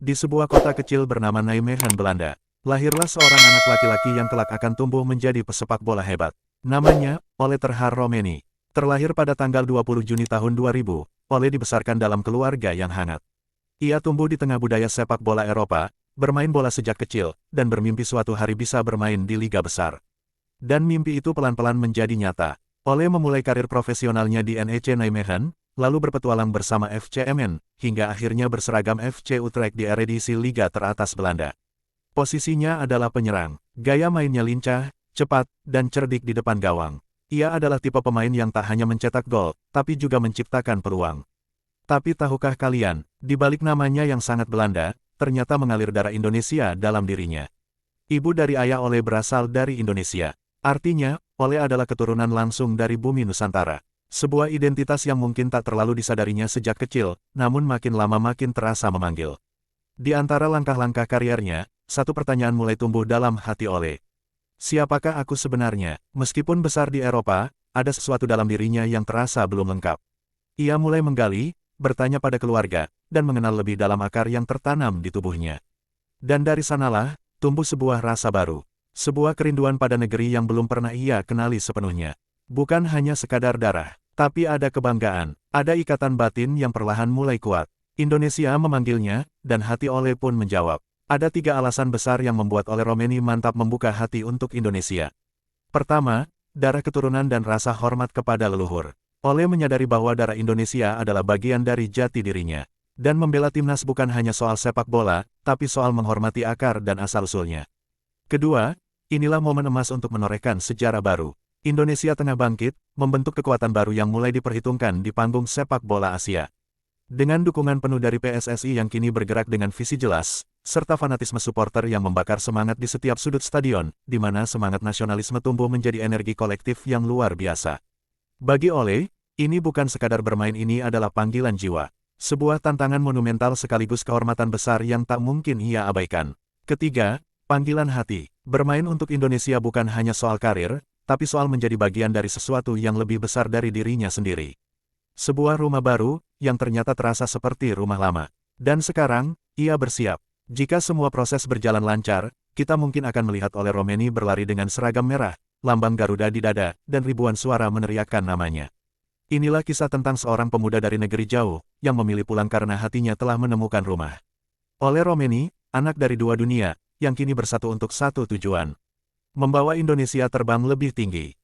Di sebuah kota kecil bernama Nijmegen, Belanda, lahirlah seorang anak laki-laki yang kelak akan tumbuh menjadi pesepak bola hebat. Namanya, Ole ter Haar Roemeny. Terlahir pada tanggal 20 Juni tahun 2000, Ole dibesarkan dalam keluarga yang hangat. Ia tumbuh di tengah budaya sepak bola Eropa, bermain bola sejak kecil, dan bermimpi suatu hari bisa bermain di liga besar. Dan mimpi itu pelan-pelan menjadi nyata. Ole memulai karir profesionalnya di NEC Nijmegen, lalu berpetualang bersama FC Emmen, hingga akhirnya berseragam FC Utrecht di Eredivisie Liga teratas Belanda. Posisinya adalah penyerang. Gaya mainnya lincah, cepat, dan cerdik di depan gawang. Ia adalah tipe pemain yang tak hanya mencetak gol, tapi juga menciptakan peluang. Tapi tahukah kalian, di balik namanya yang sangat Belanda, ternyata mengalir darah Indonesia dalam dirinya. Ibu dari ayah Ole berasal dari Indonesia. Artinya, Ole adalah keturunan langsung dari bumi Nusantara. Sebuah identitas yang mungkin tak terlalu disadarinya sejak kecil, namun makin lama makin terasa memanggil. Di antara langkah-langkah kariernya, satu pertanyaan mulai tumbuh dalam hati Ole. Siapakah aku sebenarnya? Meskipun besar di Eropa, ada sesuatu dalam dirinya yang terasa belum lengkap. Ia mulai menggali, bertanya pada keluarga, dan mengenal lebih dalam akar yang tertanam di tubuhnya. Dan dari sanalah, tumbuh sebuah rasa baru. Sebuah kerinduan pada negeri yang belum pernah ia kenali sepenuhnya. Bukan hanya sekadar darah, tapi ada kebanggaan, ada ikatan batin yang perlahan mulai kuat. Indonesia memanggilnya, dan hati Ole pun menjawab. Ada 3 alasan besar yang membuat Ole Roemeny mantap membuka hati untuk Indonesia. Pertama, darah keturunan dan rasa hormat kepada leluhur. Ole menyadari bahwa darah Indonesia adalah bagian dari jati dirinya. Dan membela timnas bukan hanya soal sepak bola, tapi soal menghormati akar dan asal-usulnya. Kedua, inilah momen emas untuk menorehkan sejarah baru. Indonesia tengah bangkit, membentuk kekuatan baru yang mulai diperhitungkan di panggung sepak bola Asia. Dengan dukungan penuh dari PSSI yang kini bergerak dengan visi jelas, serta fanatisme supporter yang membakar semangat di setiap sudut stadion, di mana semangat nasionalisme tumbuh menjadi energi kolektif yang luar biasa. Bagi Ole, ini bukan sekadar bermain, ini adalah panggilan jiwa. Sebuah tantangan monumental sekaligus kehormatan besar yang tak mungkin ia abaikan. Ketiga, panggilan hati. Bermain untuk Indonesia bukan hanya soal karir, tapi soal menjadi bagian dari sesuatu yang lebih besar dari dirinya sendiri. Sebuah rumah baru, yang ternyata terasa seperti rumah lama. Dan sekarang, ia bersiap. Jika semua proses berjalan lancar, kita mungkin akan melihat Ole Roemeny berlari dengan seragam merah, lambang Garuda di dada, dan ribuan suara meneriakkan namanya. Inilah kisah tentang seorang pemuda dari negeri jauh, yang memilih pulang karena hatinya telah menemukan rumah. Ole Roemeny, anak dari 2 dunia, yang kini bersatu untuk satu tujuan. Membawa Indonesia terbang lebih tinggi.